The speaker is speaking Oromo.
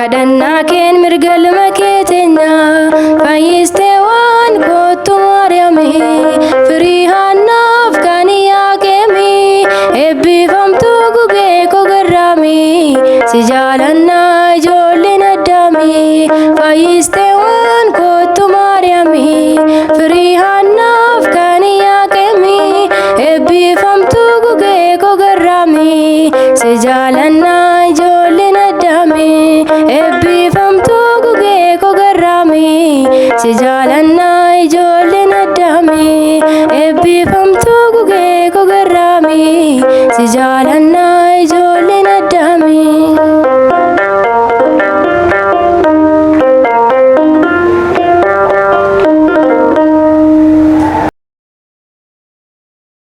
kadhannaa keen mirga ilma keetenya fayyistee waan kootu Maariyaami firii Haannaaf kan Yaaqeemi eebbifamtuu gugee koo garraami si jaalannaa ijoolleen Addaami fayyistee waan kootu Maariyaami firii Haannaaf kan Yaaqeemi eebbifamtuu gugee koo garraami si jaalannaa ijoolleen Addaami eebbifamtuu gugee koo garraami si jaalannaa ijoolleen Addaami eebbifamtuu gugee koo garraami si jaalannaa